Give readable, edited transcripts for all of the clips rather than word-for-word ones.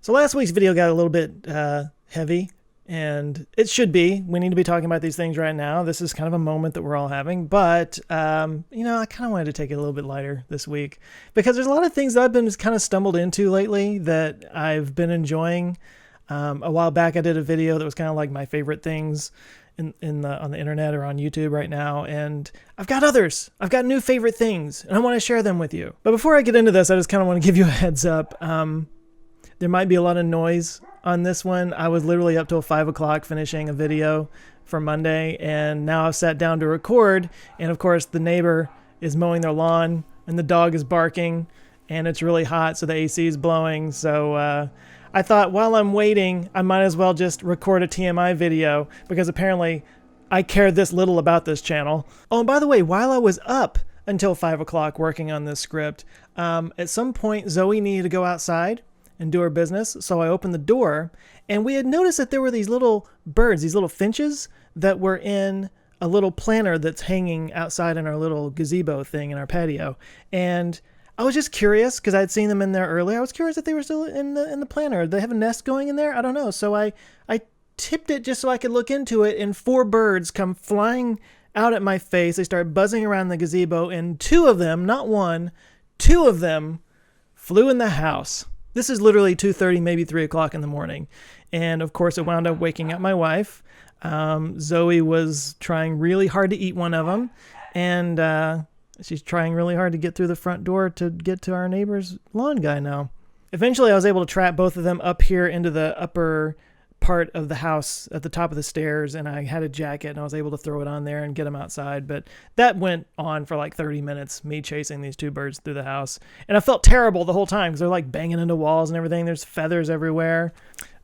So last week's video got a little bit heavy, and it should be. We need to be talking about these things right now. This is kind of a moment that we're all having, but I kind of wanted to take it a little bit lighter this week because there's a lot of things that I've been kind of stumbled into lately that I've been enjoying. A while back, I did a video that was kind of like my favorite things on the internet or on YouTube right now, and I've got others. I've got new favorite things, and I want to share them with you. But before I get into this, I just kind of want to give you a heads up. There might be a lot of noise on this one. I was literally up till 5 o'clock finishing a video for Monday, and now I've sat down to record, and of course the neighbor is mowing their lawn, and the dog is barking, and it's really hot, so the AC is blowing. So I thought while I'm waiting, I might as well just record a TMI video, because apparently I care this little about this channel. Oh, and by the way, while I was up until 5 o'clock working on this script, at some point Zoe needed to go outside and do her business. So I opened the door, and we had noticed that there were these little birds, these little finches that were in a little planter that's hanging outside in our little gazebo thing in our patio. And I was just curious because I'd seen them in there earlier. I was curious if they were still in the planter. Did they have a nest going in there? I don't know. So I tipped it just so I could look into it, and 4 birds come flying out at my face. They start buzzing around the gazebo, and 2 of them, not one, 2 of them flew in the house. This is literally 2:30, maybe 3 o'clock in the morning. And of course, it wound up waking up my wife. Zoe was trying really hard to eat one of them. And she's trying really hard to get through the front door to get to our neighbor's lawn guy now. Eventually, I was able to trap both of them up here into the upper part of the house at the top of the stairs, and I had a jacket, and I was able to throw it on there and get them outside. But that went on for like 30 minutes, me chasing these 2 birds through the house. And I felt terrible the whole time because they're like banging into walls and everything. There's feathers everywhere.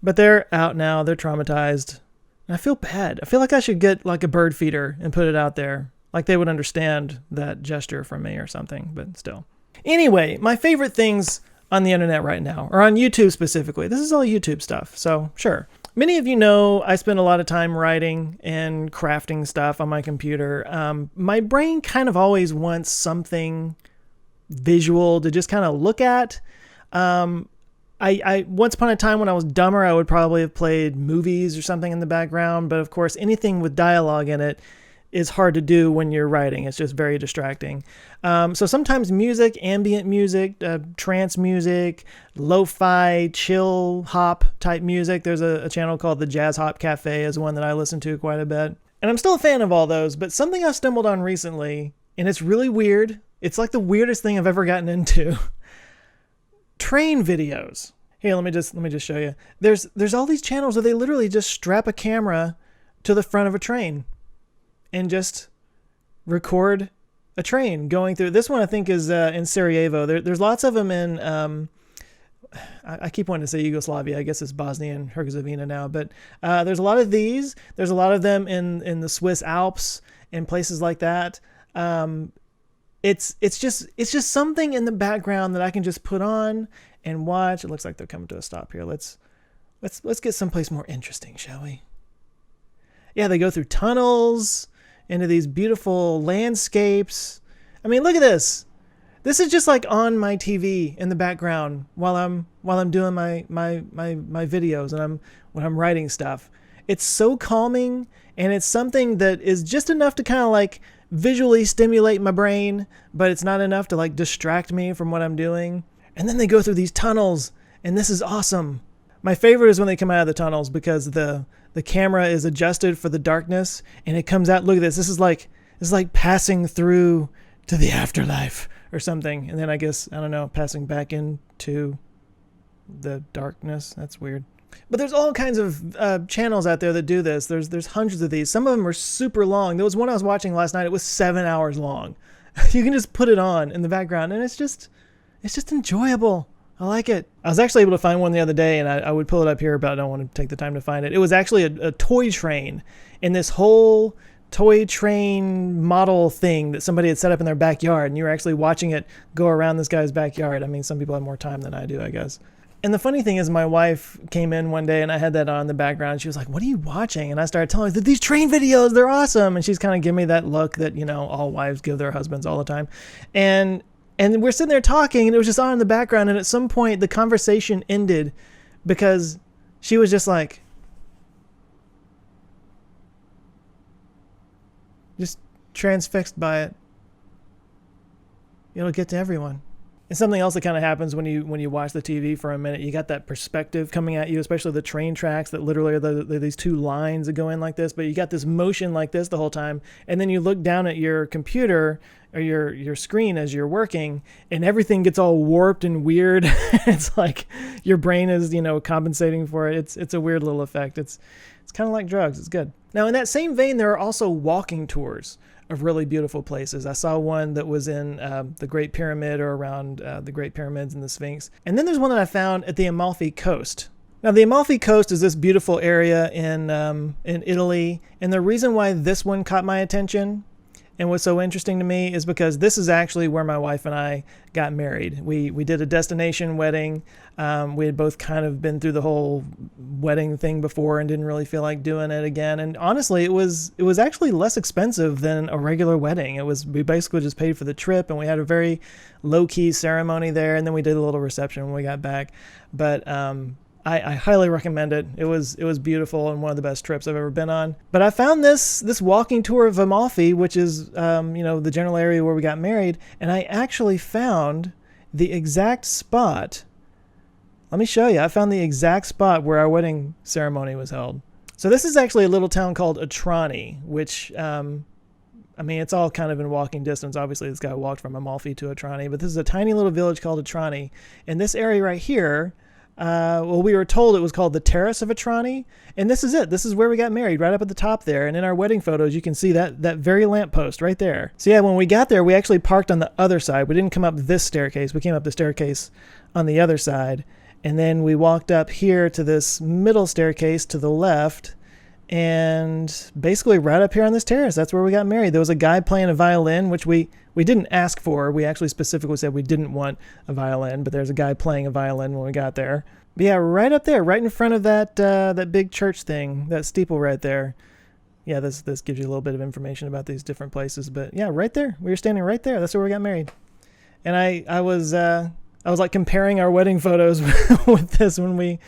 But they're out now. They're traumatized. And I feel bad. I feel like I should get like a bird feeder and put it out there. Like they would understand that gesture from me or something, but still. Anyway, my favorite things on the internet right now, or on YouTube specifically. This is all YouTube stuff, so sure. Many of you know I spend a lot of time writing and crafting stuff on my computer. My brain kind of always wants something visual to just kind of look at. I once upon a time when I was dumber, I would probably have played movies or something in the background. But of course, anything with dialogue in it is hard to do when you're writing. It's just very distracting. So sometimes music, ambient music, trance music, lo-fi, chill hop type music. There's a channel called the Jazz Hop Cafe is one that I listen to quite a bit. And I'm still a fan of all those, but something I've stumbled on recently, and it's really weird. It's like the weirdest thing I've ever gotten into. Train videos. Here, let me just show you. There's all these channels where they literally just strap a camera to the front of a train and just record a train going through. This one I think is in Sarajevo. There's lots of them in, I keep wanting to say Yugoslavia. I guess it's Bosnia and Herzegovina now. But there's a lot of these. There's a lot of them in the Swiss Alps and places like that. It's just something in the background that I can just put on and watch. It looks like they're coming to a stop here. Let's get someplace more interesting, shall we? Yeah, they go through tunnels into these beautiful landscapes. I mean, look at this. This is just like on my TV in the background while I'm doing my videos and when I'm writing stuff. It's so calming, and it's something that is just enough to kind of like visually stimulate my brain, but it's not enough to like distract me from what I'm doing. And then they go through these tunnels, and this is awesome. My favorite is when they come out of the tunnels because the camera is adjusted for the darkness, and it comes out. Look at this. This is like passing through to the afterlife or something. And then I guess, I don't know, passing back into the darkness. That's weird. But there's all kinds of channels out there that do this. There's hundreds of these. Some of them are super long. There was one I was watching last night. It was 7 hours long. You can just put it on in the background, and it's just enjoyable. I like it. I was actually able to find one the other day, and I would pull it up here, but I don't want to take the time to find it. It was actually a toy train, and this whole toy train model thing that somebody had set up in their backyard, and you were actually watching it go around this guy's backyard. I mean, some people have more time than I do, I guess. And the funny thing is, my wife came in one day and I had that on in the background. She was like, "What are you watching?" And I started telling her that these train videos, they're awesome. And she's kind of giving me that look that, all wives give their husbands all the time. And we're sitting there talking, and it was just on in the background. And at some point, the conversation ended because she was just like, just transfixed by it. It'll get to everyone. And something else that kind of happens when you watch the TV for a minute, you got that perspective coming at you, especially the train tracks that literally are these two lines that go in like this, but you got this motion like this the whole time. And then you look down at your computer or your screen as you're working, and everything gets all warped and weird. It's like your brain is, compensating for it. It's a weird little effect. It's kind of like drugs. It's good. Now, in that same vein, there are also walking tours of really beautiful places. I saw one that was in the Great Pyramid, or around the Great Pyramids and the Sphinx. And then there's one that I found at the Amalfi Coast. Now, the Amalfi Coast is this beautiful area in Italy. And the reason why this one caught my attention and was so interesting to me is because this is actually where my wife and I got married. We did a destination wedding. We had both kind of been through the whole wedding thing before and didn't really feel like doing it again. And honestly, it was actually less expensive than a regular wedding. We basically just paid for the trip, and we had a very low-key ceremony there, and then we did a little reception when we got back. But I highly recommend it. It was beautiful and one of the best trips I've ever been on. But I found this walking tour of Amalfi, which is the general area where we got married, and I actually found the exact spot. Let me show you. I found the exact spot where our wedding ceremony was held. So this is actually a little town called Atrani, which it's all kind of in walking distance. Obviously, this guy walked from Amalfi to Atrani, but this is a tiny little village called Atrani. And this area right here, we were told it was called the Terrace of Atrani, and this is it. This is where we got married, right up at the top there. And in our wedding photos, you can see that very lamppost right there. So yeah, when we got there, we actually parked on the other side. We didn't come up this staircase. We came up the staircase on the other side, and then we walked up here to this middle staircase to the left, and basically right up here on this terrace, that's where we got married. There was a guy playing a violin, which we didn't ask for. We actually specifically said we didn't want a violin, but there's a guy playing a violin when we got there. But yeah, right up there, right in front of that big church thing, that steeple right there. Yeah, this gives you a little bit of information about these different places. But yeah, right there, we were standing right there. That's where we got married. And I was like comparing our wedding photos with this when we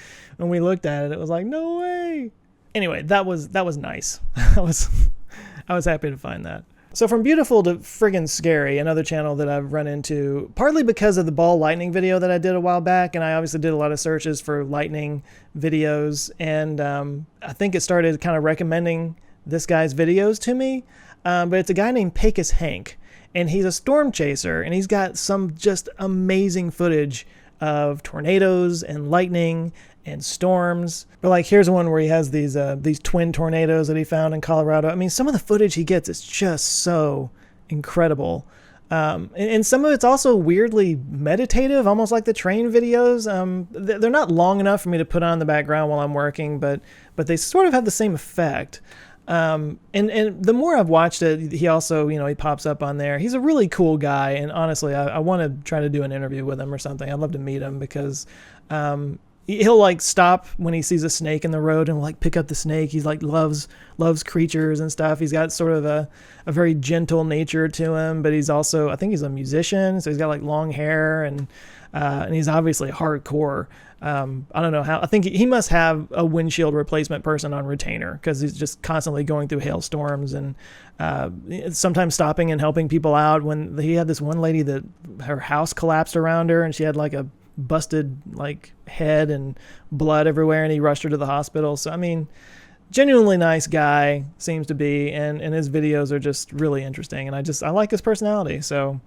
looked at it. It was like, no way. Anyway, that was nice. I was happy to find that. So from beautiful to friggin' scary, another channel that I've run into, partly because of the ball lightning video that I did a while back, and I obviously did a lot of searches for lightning videos, and I think it started kind of recommending this guy's videos to me, but it's a guy named Pecos Hank, and he's a storm chaser, and he's got some just amazing footage of tornadoes and lightning and storms. But like, here's one where he has these twin tornadoes that he found in Colorado. I mean, some of the footage he gets is just so incredible. And some of it's also weirdly meditative, almost like the train videos. They're not long enough for me to put on in the background while I'm working, but they sort of have the same effect. And the more I've watched it, he also, he pops up on there. He's a really cool guy, and honestly, I want to try to do an interview with him or something. I'd love to meet him because he'll like stop when he sees a snake in the road and like pick up the snake. He's like loves creatures and stuff. He's got sort of a very gentle nature to him, but he's also, I think he's a musician, so he's got like long hair, and he's obviously hardcore. I don't know how. I think he must have a windshield replacement person on retainer, because he's just constantly going through hailstorms and sometimes stopping and helping people out. When he had this one lady that her house collapsed around her, and she had like a busted like head and blood everywhere, and he rushed her to the hospital. So I mean, genuinely nice guy seems to be, and his videos are just really interesting, and I like his personality. So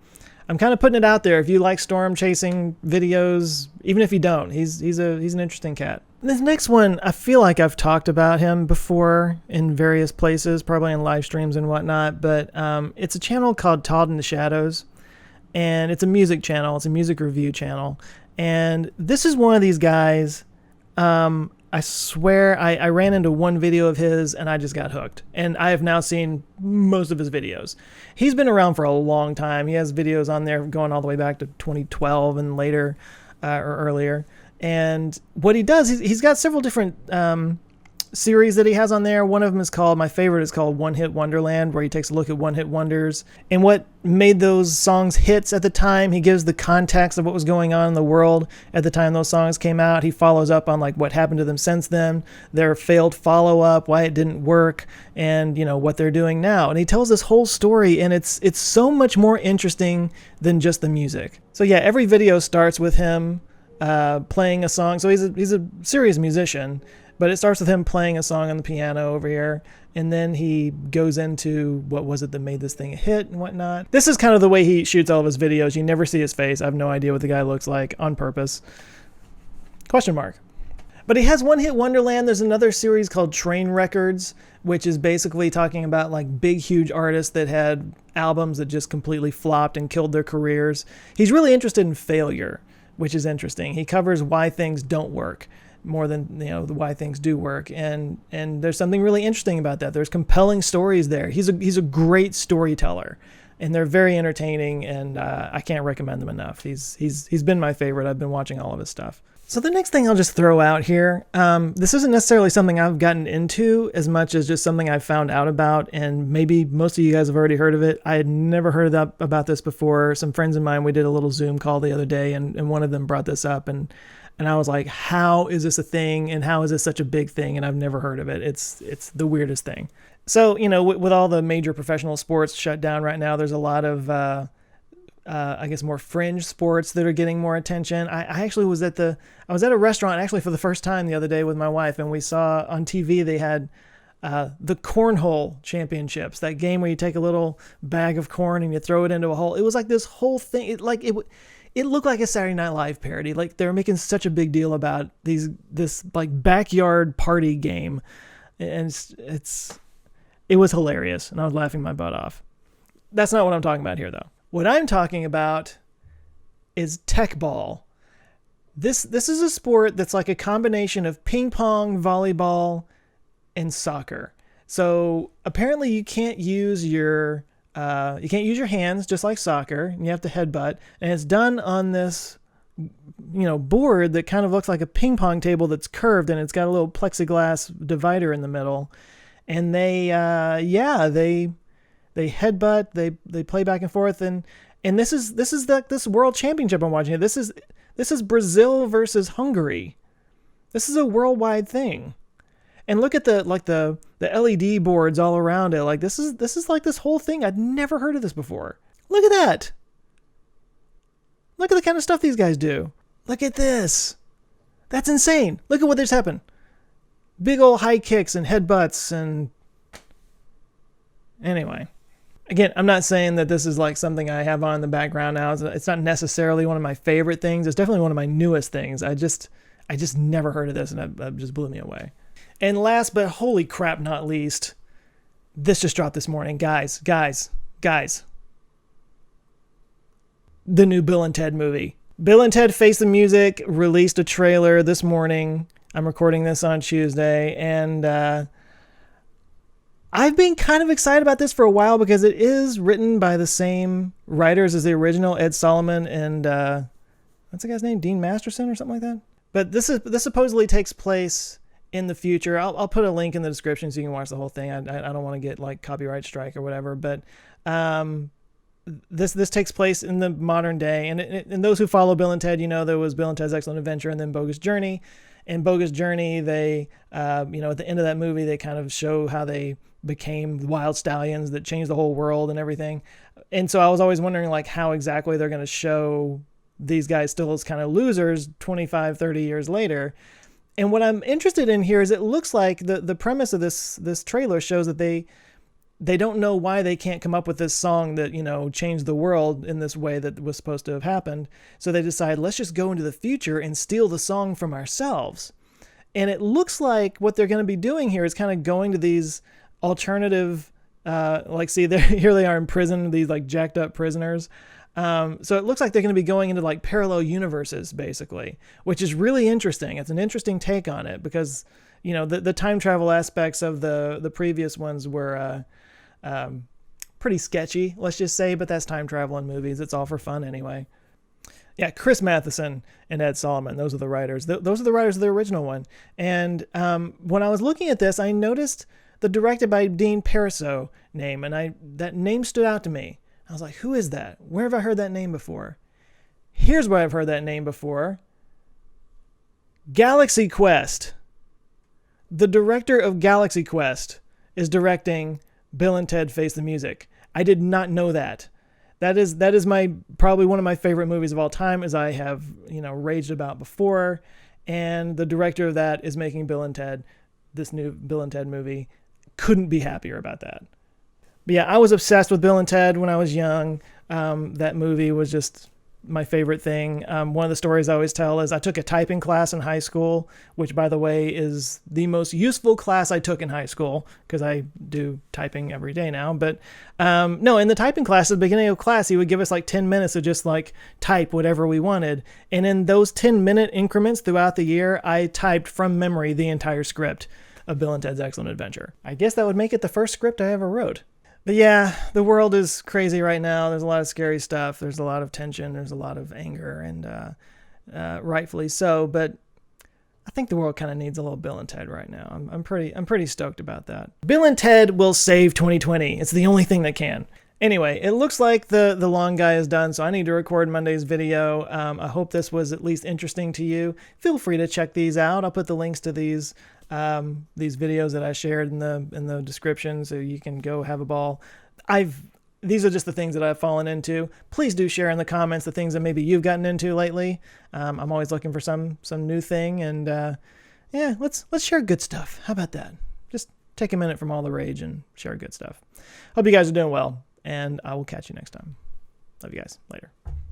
I'm kind of putting it out there. If you like storm chasing videos, even if you don't, he's an interesting cat. This next one, I feel like I've talked about him before in various places, probably in live streams and whatnot, but it's a channel called Todd in the Shadows, and it's a music channel. It's a music review channel. And this is one of these guys, I swear I ran into one video of his and I just got hooked. And I have now seen most of his videos. He's been around for a long time. He has videos on there going all the way back to 2012 and later, or earlier. And what he does, he's got several different series that he has on there. One of them is called, my favorite is called One Hit Wonderland, where he takes a look at one-hit wonders and what made those songs hits at the time. He gives the context of what was going on in the world at the time those songs came out. He follows up on like what happened to them since then, their failed follow-up, why it didn't work, and what they're doing now. And he tells this whole story, and it's so much more interesting than just the music. So yeah, every video starts with him playing a song. So he's a serious musician, but it starts with him playing a song on the piano over here, and then he goes into what was it that made this thing a hit and whatnot. This is kind of the way he shoots all of his videos. You never see his face. I have no idea what the guy looks like on purpose. Question mark. But he has One Hit Wonderland. There's another series called Train Records, which is basically talking about like big, huge artists that had albums that just completely flopped and killed their careers. He's really interested in failure, which is interesting. He covers why things don't work more than why things do work, and there's something really interesting about that. There's compelling stories there. He's a great storyteller, and they're very entertaining, and I can't recommend them enough. He's been my favorite. I've been watching all of his stuff. So the next thing I'll just throw out here, this isn't necessarily something I've gotten into as much as just something I've found out about, and maybe most of you guys have already heard of it. I had never heard about this before. Some friends of mine, we did a little Zoom call the other day, and one of them brought this up, and I was like, how is this a thing, and how is this such a big thing, and I've never heard of it. It's the weirdest thing. So, with all the major professional sports shut down right now, there's a lot of I guess more fringe sports that are getting more attention. I actually was at a restaurant actually for the first time the other day with my wife, and we saw on TV they had the cornhole championships, that game where you take a little bag of corn and you throw it into a hole. It was like this whole thing. It looked like a Saturday Night Live parody. Like they were making such a big deal about this like backyard party game, and it was hilarious, and I was laughing my butt off. That's not what I'm talking about here, though. What I'm talking about is Teqball. This is a sport that's like a combination of ping pong, volleyball, and soccer. So apparently you can't use your hands just like soccer, and you have to headbutt. And it's done on this board that kind of looks like a ping pong table that's curved, and it's got a little plexiglass divider in the middle. And they headbutt, they play back and forth, and this is this world championship I'm watching. This is Brazil versus Hungary. This is a worldwide thing. And look at the LED boards all around it. Like this is like this whole thing. I'd never heard of this before. Look at that. Look at the kind of stuff these guys do. Look at this. That's insane. Look at what just happened. Big old high kicks and headbutts and anyway. Again, I'm not saying that this is like something I have on in the background now. It's not necessarily one of my favorite things. It's definitely one of my newest things. I just never heard of this, and it just blew me away. And last but holy crap not least, this just dropped this morning. Guys. The new Bill and Ted movie. Bill and Ted Face the Music released a trailer this morning. I'm recording this on Tuesday, and I've been kind of excited about this for a while because it is written by the same writers as the original, Ed Solomon and what's the guy's name? Dean Masterson or something like that. But this supposedly takes place in the future. I'll put a link in the description so you can watch the whole thing. I don't want to get like copyright strike or whatever, but this takes place in the modern day. And those who follow Bill and Ted, there was Bill and Ted's Excellent Adventure and then Bogus Journey. In Bogus Journey, they at the end of that movie, they kind of show how they became wild stallions that changed the whole world and everything. And so I was always wondering like how exactly they're going to show these guys still as kind of losers 25, 30 years later. And what I'm interested in here is it looks like the premise of this trailer shows that they don't know why they can't come up with this song that, changed the world in this way that was supposed to have happened. So they decide, let's just go into the future and steal the song from ourselves. And it looks like what they're going to be doing here is kind of going to these alternative, here they are in prison, these like jacked up prisoners. So it looks like they're going to be going into like parallel universes basically, which is really interesting. It's an interesting take on it because, the time travel aspects of the previous ones were, pretty sketchy, let's just say, but that's time travel in movies. It's all for fun anyway. Yeah, Chris Matheson and Ed Solomon. Those are the writers. Those are the writers of the original one. And when I was looking at this, I noticed the directed by Dean Pariseau name, and that name stood out to me. I was like, who is that? Where have I heard that name before? Here's where I've heard that name before. Galaxy Quest. The director of Galaxy Quest is directing Bill and Ted Face the Music. I did not know that. That is my probably one of my favorite movies of all time, as I have, raged about before. And the director of that is making Bill and Ted, this new Bill and Ted movie. Couldn't be happier about that. But yeah, I was obsessed with Bill and Ted when I was young. That movie was just my favorite thing. One of the stories I always tell is I took a typing class in high school, which, by the way, is the most useful class I took in high school because I do typing every day now. But no, in the typing class, at the beginning of class, he would give us like 10 minutes to just like type whatever we wanted. And in those 10-minute increments throughout the year, I typed from memory the entire script of Bill and Ted's Excellent Adventure. I guess that would make it the first script I ever wrote. But yeah, the world is crazy right now. There's a lot of scary stuff. There's a lot of tension. There's a lot of anger, and rightfully so. But I think the world kind of needs a little Bill and Ted right now. I'm pretty stoked about that. Bill and Ted will save 2020. It's the only thing that can. Anyway, it looks like the long guy is done, so I need to record Monday's video. I hope this was at least interesting to you. Feel free to check these out. I'll put the links to these videos that I shared in the description, so you can go have a ball. These are just the things that I've fallen into. Please do share in the comments the things that maybe you've gotten into lately. I'm always looking for some new thing, and yeah, let's share good stuff. How about that? Just take a minute from all the rage and share good stuff. Hope you guys are doing well, and I will catch you next time. Love you guys. Later.